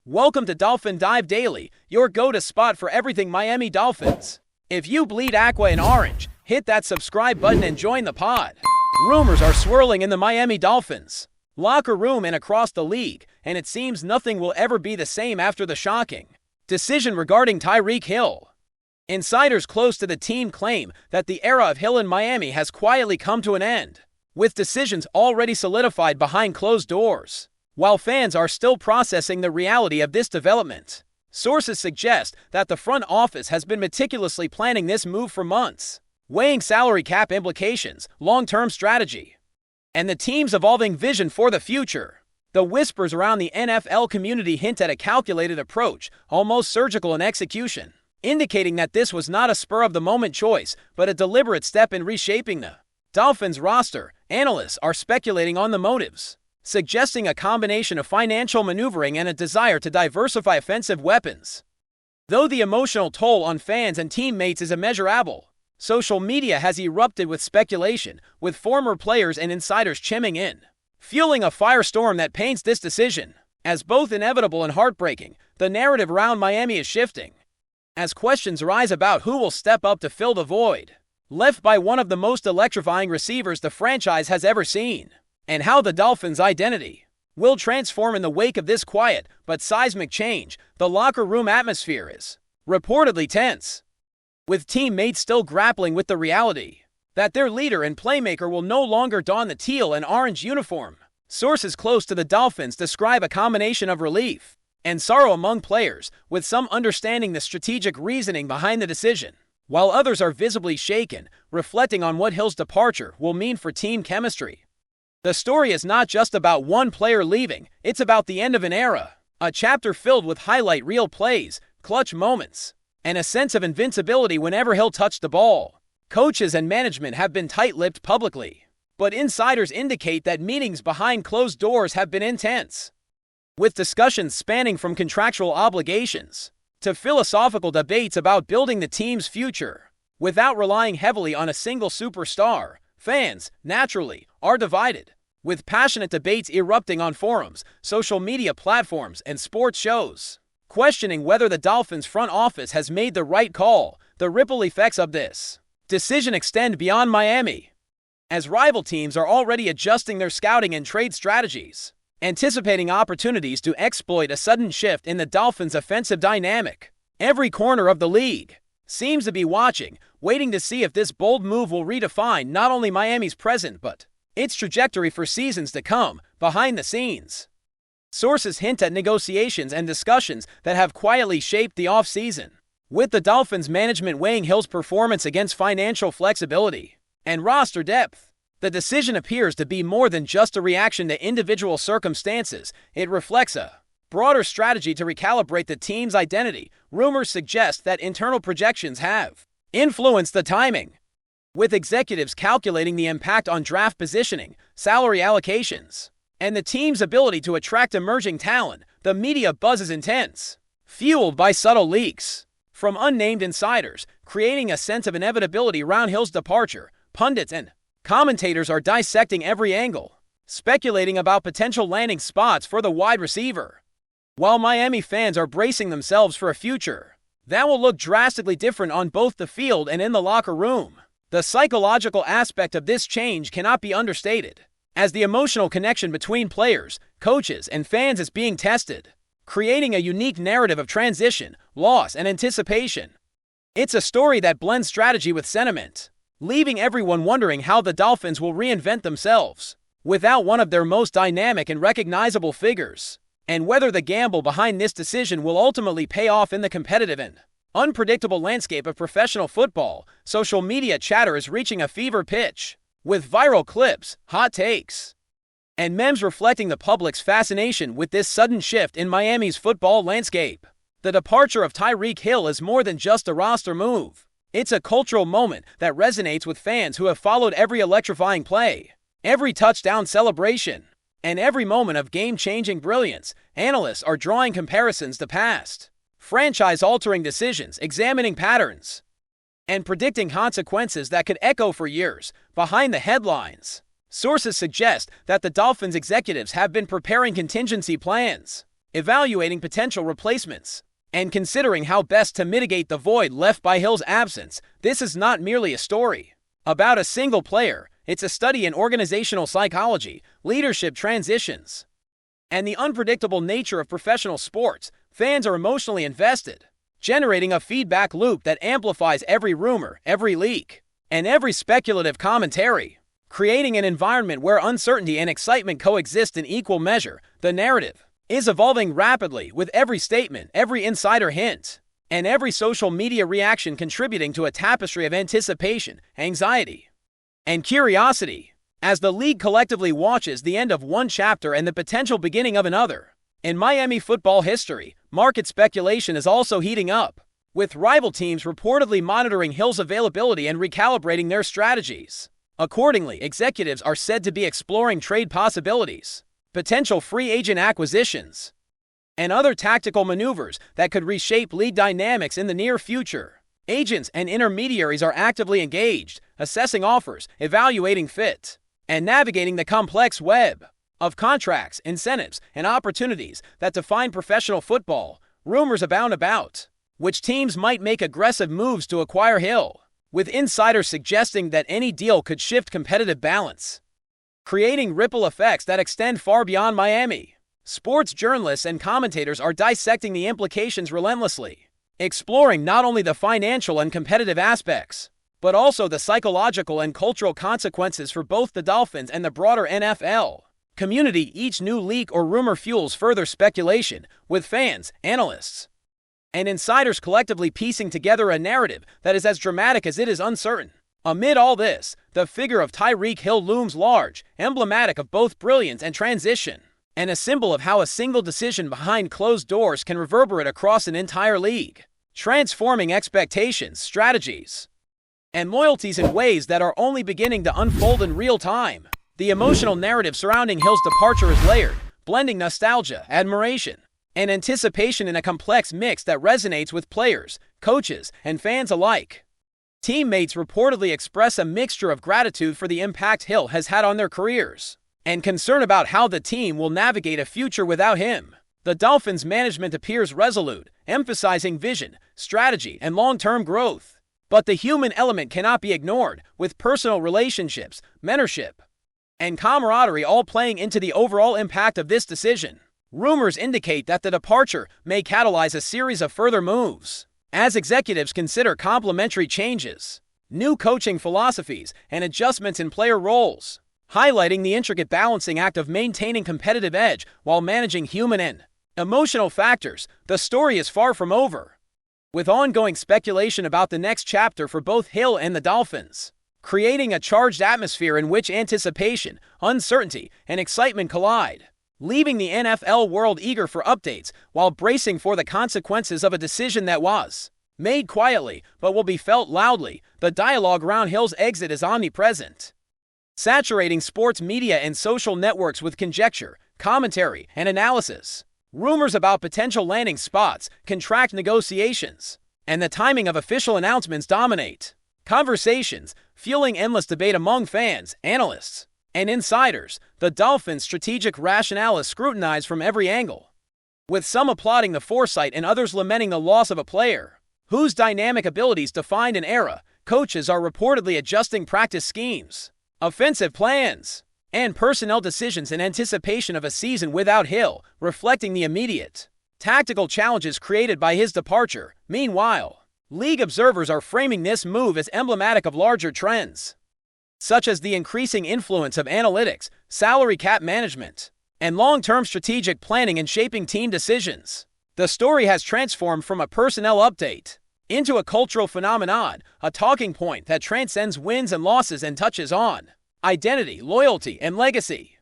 Welcome to Dolphin Dive Daily, your go-to spot for everything Miami Dolphins. If you bleed aqua and orange, hit that subscribe button and join the pod. Rumors are swirling in the Miami Dolphins locker room and across the league, and it seems nothing will ever be the same after the shocking decision regarding Tyreek Hill. Insiders close to the team claim that the era of Hill in Miami has quietly come to an end, with decisions already solidified behind closed doors. While fans are still processing the reality of this development, sources suggest that the front office has been meticulously planning this move for months, weighing salary cap implications, long-term strategy, and the team's evolving vision for the future. The whispers around the NFL community hint at a calculated approach, almost surgical in execution, indicating that this was not a spur-of-the-moment choice, but a deliberate step in reshaping the Dolphins roster. Analysts are speculating on the motives, suggesting a combination of financial maneuvering and a desire to diversify offensive weapons. Though the emotional toll on fans and teammates is immeasurable, social media has erupted with speculation, with former players and insiders chiming in, fueling a firestorm that paints this decision as both inevitable and heartbreaking. The narrative around Miami is shifting, as questions arise about who will step up to fill the void left by one of the most electrifying receivers the franchise has ever seen, and how the Dolphins' identity will transform in the wake of this quiet but seismic change. The locker room atmosphere is reportedly tense, with teammates still grappling with the reality that their leader and playmaker will no longer don the teal and orange uniform. Sources close to the Dolphins describe a combination of relief and sorrow among players, with some understanding the strategic reasoning behind the decision, while others are visibly shaken, reflecting on what Hill's departure will mean for team chemistry. The story is not just about one player leaving, it's about the end of an era, a chapter filled with highlight reel plays, clutch moments, and a sense of invincibility whenever Hill touched the ball. Coaches and management have been tight-lipped publicly, but insiders indicate that meetings behind closed doors have been intense, with discussions spanning from contractual obligations to philosophical debates about building the team's future. Without relying heavily on a single superstar, fans, naturally, are divided, with passionate debates erupting on forums, social media platforms, and sports shows, questioning whether the Dolphins' front office has made the right call. The ripple effects of this decision extend beyond Miami, as rival teams are already adjusting their scouting and trade strategies, anticipating opportunities to exploit a sudden shift in the Dolphins' offensive dynamic. Every corner of the league seems to be watching, waiting to see if this bold move will redefine not only Miami's present but its trajectory for seasons to come. Behind the scenes, sources hint at negotiations and discussions that have quietly shaped the offseason, with the Dolphins management weighing Hill's performance against financial flexibility and roster depth. The decision appears to be more than just a reaction to individual circumstances. It reflects a broader strategy to recalibrate the team's identity. Rumors suggest that internal projections have influenced the timing, with executives calculating the impact on draft positioning, salary allocations, and the team's ability to attract emerging talent. The media buzz is intense, fueled by subtle leaks from unnamed insiders, creating a sense of inevitability around Hill's departure. Pundits and commentators are dissecting every angle, speculating about potential landing spots for the wide receiver, while Miami fans are bracing themselves for a future that will look drastically different on both the field and in the locker room. The psychological aspect of this change cannot be understated, as the emotional connection between players, coaches, and fans is being tested, creating a unique narrative of transition, loss, and anticipation. It's a story that blends strategy with sentiment, leaving everyone wondering how the Dolphins will reinvent themselves without one of their most dynamic and recognizable figures, and whether the gamble behind this decision will ultimately pay off in the competitive and unpredictable landscape of professional football. Social media chatter is reaching a fever pitch, with viral clips, hot takes, and memes reflecting the public's fascination with this sudden shift in Miami's football landscape. The departure of Tyreek Hill is more than just a roster move. It's a cultural moment that resonates with fans who have followed every electrifying play, every touchdown celebration, and every moment of game-changing brilliance. Analysts are drawing comparisons to past franchise-altering decisions, examining patterns, and predicting consequences that could echo for years. Behind the headlines, sources suggest that the Dolphins executives have been preparing contingency plans, evaluating potential replacements, and considering how best to mitigate the void left by Hill's absence. This is not merely a story about a single player. It's a study in organizational psychology, leadership transitions, and the unpredictable nature of professional sports. Fans are emotionally invested, generating a feedback loop that amplifies every rumor, every leak, and every speculative commentary, creating an environment where uncertainty and excitement coexist in equal measure. The narrative is evolving rapidly, with every statement, every insider hint, and every social media reaction contributing to a tapestry of anticipation, anxiety, and curiosity, as the league collectively watches the end of one chapter and the potential beginning of another. In Miami football history, market speculation is also heating up, with rival teams reportedly monitoring Hill's availability and recalibrating their strategies. Accordingly, executives are said to be exploring trade possibilities, potential free agent acquisitions, and other tactical maneuvers that could reshape league dynamics in the near future. Agents and intermediaries are actively engaged, assessing offers, evaluating fit, and navigating the complex web of contracts, incentives, and opportunities that define professional football. Rumors abound about which teams might make aggressive moves to acquire Hill, with insiders suggesting that any deal could shift competitive balance, creating ripple effects that extend far beyond Miami. Sports journalists and commentators are dissecting the implications relentlessly, exploring not only the financial and competitive aspects, but also the psychological and cultural consequences for both the Dolphins and the broader NFL community. Each new leak or rumor fuels further speculation, with fans, analysts, and insiders collectively piecing together a narrative that is as dramatic as it is uncertain. Amid all this, the figure of Tyreek Hill looms large, emblematic of both brilliance and transition, and a symbol of how a single decision behind closed doors can reverberate across an entire league, transforming expectations, strategies, and loyalties in ways that are only beginning to unfold in real time. The emotional narrative surrounding Hill's departure is layered, blending nostalgia, admiration, and anticipation in a complex mix that resonates with players, coaches, and fans alike. Teammates reportedly express a mixture of gratitude for the impact Hill has had on their careers, and concern about how the team will navigate a future without him. The Dolphins' management appears resolute, emphasizing vision, strategy, and long-term growth. But the human element cannot be ignored, with personal relationships, mentorship, and camaraderie all playing into the overall impact of this decision. Rumors indicate that the departure may catalyze a series of further moves, as executives consider complementary changes, new coaching philosophies, and adjustments in player roles, highlighting the intricate balancing act of maintaining competitive edge while managing human and emotional factors. The story is far from over, with ongoing speculation about the next chapter for both Hill and the Dolphins, creating a charged atmosphere in which anticipation, uncertainty, and excitement collide, leaving the NFL world eager for updates while bracing for the consequences of a decision that was made quietly but will be felt loudly. The dialogue around Hill's exit is omnipresent, saturating sports media and social networks with conjecture, commentary, and analysis. Rumors about potential landing spots, contract negotiations, and the timing of official announcements dominate conversations, fueling endless debate among fans, analysts, and insiders. The Dolphins' strategic rationale is scrutinized from every angle, with some applauding the foresight and others lamenting the loss of a player whose dynamic abilities defined an era. Coaches are reportedly adjusting practice schemes, offensive plans, and personnel decisions in anticipation of a season without Hill, reflecting the immediate tactical challenges created by his departure. Meanwhile, league observers are framing this move as emblematic of larger trends, such as the increasing influence of analytics, salary cap management, and long-term strategic planning in shaping team decisions. The story has transformed from a personnel update into a cultural phenomenon, a talking point that transcends wins and losses and touches on identity, loyalty, and legacy,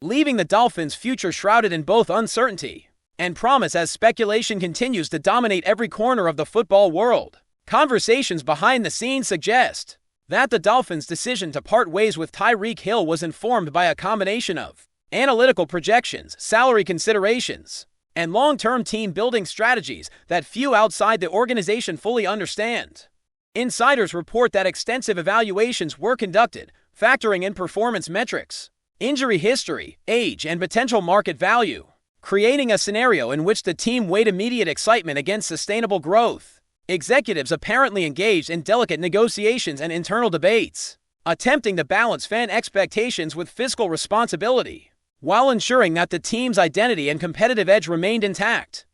leaving the Dolphins' future shrouded in both uncertainty and promise as speculation continues to dominate every corner of the football world. Conversations behind the scenes suggest that the Dolphins' decision to part ways with Tyreek Hill was informed by a combination of analytical projections, salary considerations, and long-term team-building strategies that few outside the organization fully understand. Insiders report that extensive evaluations were conducted, factoring in performance metrics, injury history, age, and potential market value. creating a scenario in which the team weighed immediate excitement against sustainable growth. Executives apparently engaged in delicate negotiations and internal debates, attempting to balance fan expectations with fiscal responsibility, while ensuring that the team's identity and competitive edge remained intact.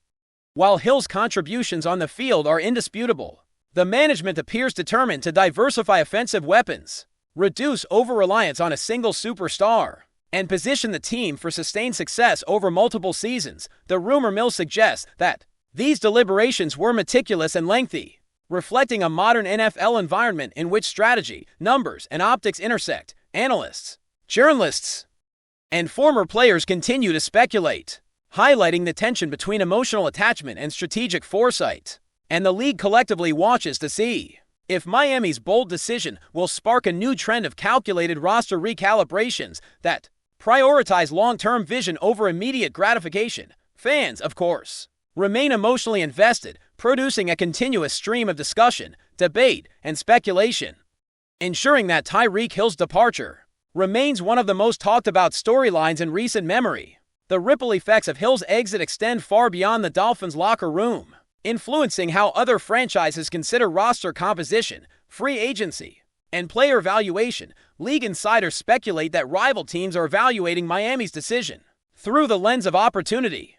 While Hill's contributions on the field are indisputable, the management appears determined to diversify offensive weapons, reduce over-reliance on a single superstar, and position the team for sustained success over multiple seasons. The rumor mill suggests that these deliberations were meticulous and lengthy, reflecting a modern NFL environment in which strategy, numbers, and optics intersect. Analysts, journalists, and former players continue to speculate, highlighting the tension between emotional attachment and strategic foresight. And the league collectively watches to see if Miami's bold decision will spark a new trend of calculated roster recalibrations that prioritize long-term vision over immediate gratification. Fans, of course, remain emotionally invested, producing a continuous stream of discussion, debate, and speculation, ensuring that Tyreek Hill's departure remains one of the most talked-about storylines in recent memory. The ripple effects of Hill's exit extend far beyond the Dolphins' locker room, influencing how other franchises consider roster composition, free agency, and player valuation. League insiders speculate that rival teams are evaluating Miami's decision through the lens of opportunity,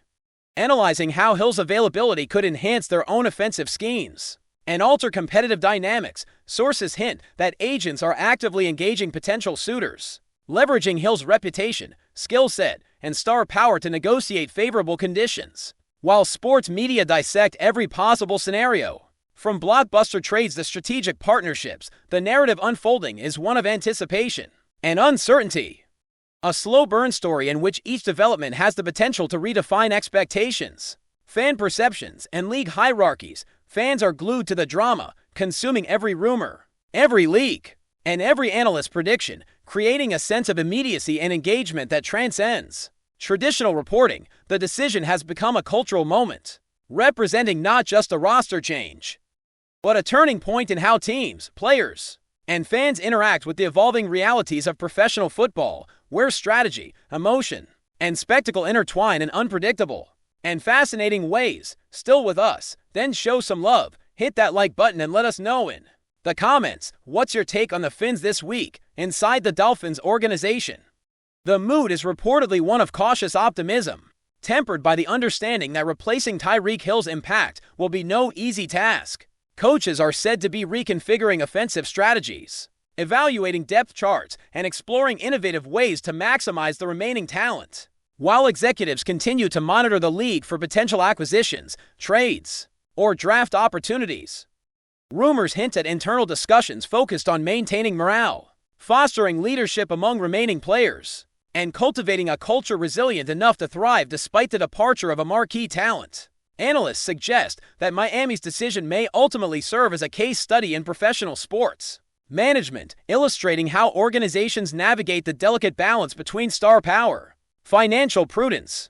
analyzing how Hill's availability could enhance their own offensive schemes and alter competitive dynamics. Sources hint that agents are actively engaging potential suitors, leveraging Hill's reputation, skill set, and star power to negotiate favorable conditions, while sports media dissect every possible scenario. From blockbuster trades to strategic partnerships, the narrative unfolding is one of anticipation and uncertainty. A slow burn story in which each development has the potential to redefine expectations, fan perceptions, and league hierarchies. Fans are glued to the drama, consuming every rumor, every leak, and every analyst's prediction, creating a sense of immediacy and engagement that transcends traditional reporting. The decision has become a cultural moment, representing not just a roster change, but a turning point in how teams, players, and fans interact with the evolving realities of professional football, where strategy, emotion, and spectacle intertwine in unpredictable and fascinating ways. Still with us? Then show some love. Hit that like button and let us know in the comments what's your take on the Fins this week inside the Dolphins organization. The mood is reportedly one of cautious optimism, tempered by the understanding that replacing Tyreek Hill's impact will be no easy task. Coaches are said to be reconfiguring offensive strategies, evaluating depth charts, and exploring innovative ways to maximize the remaining talent, while executives continue to monitor the league for potential acquisitions, trades, or draft opportunities. Rumors hint at internal discussions focused on maintaining morale, fostering leadership among remaining players, and cultivating a culture resilient enough to thrive despite the departure of a marquee talent. Analysts suggest that Miami's decision may ultimately serve as a case study in professional sports management, illustrating how organizations navigate the delicate balance between star power, financial prudence,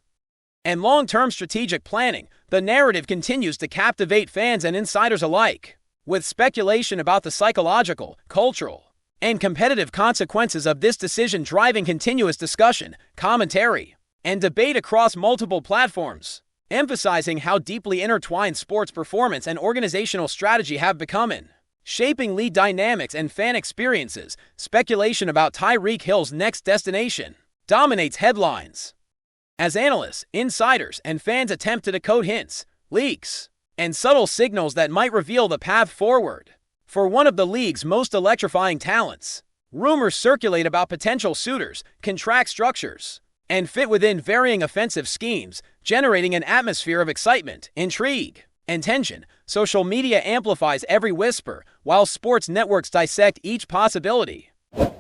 and long-term strategic planning. The narrative continues to captivate fans and insiders alike, with speculation about the psychological, cultural, and competitive consequences of this decision driving continuous discussion, commentary, and debate across multiple platforms, emphasizing how deeply intertwined sports performance and organizational strategy have become in shaping league dynamics and fan experiences. Speculation about Tyreek Hill's next destination dominates headlines, as analysts, insiders, and fans attempt to decode hints, leaks, and subtle signals that might reveal the path forward for one of the league's most electrifying talents. Rumors circulate about potential suitors, contract structures, and fit within varying offensive schemes, generating an atmosphere of excitement, intrigue, and tension. Social media amplifies every whisper, while sports networks dissect each possibility,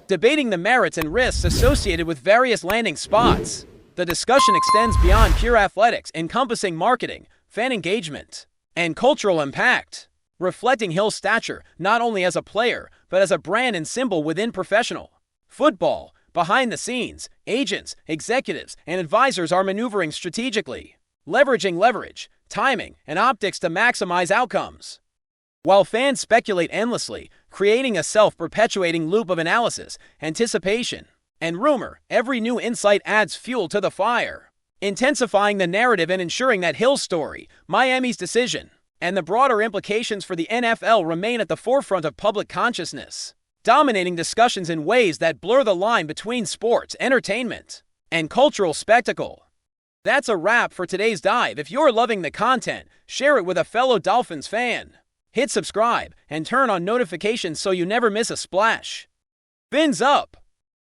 debating the merits and risks associated with various landing spots. The discussion extends beyond pure athletics, encompassing marketing, fan engagement, and cultural impact, reflecting Hill's stature not only as a player, but as a brand and symbol within professional football. Behind the scenes, agents, executives, and advisors are maneuvering strategically, leveraging leverage, timing, and optics to maximize outcomes, while fans speculate endlessly, creating a self-perpetuating loop of analysis, anticipation, and rumor. Every new insight adds fuel to the fire, intensifying the narrative and ensuring that Hill's story, Miami's decision, and the broader implications for the NFL remain at the forefront of public consciousness, dominating discussions in ways that blur the line between sports, entertainment, and cultural spectacle. That's a wrap for today's dive. If you're loving the content, share it with a fellow Dolphins fan. Hit subscribe and turn on notifications so you never miss a splash. Fins up!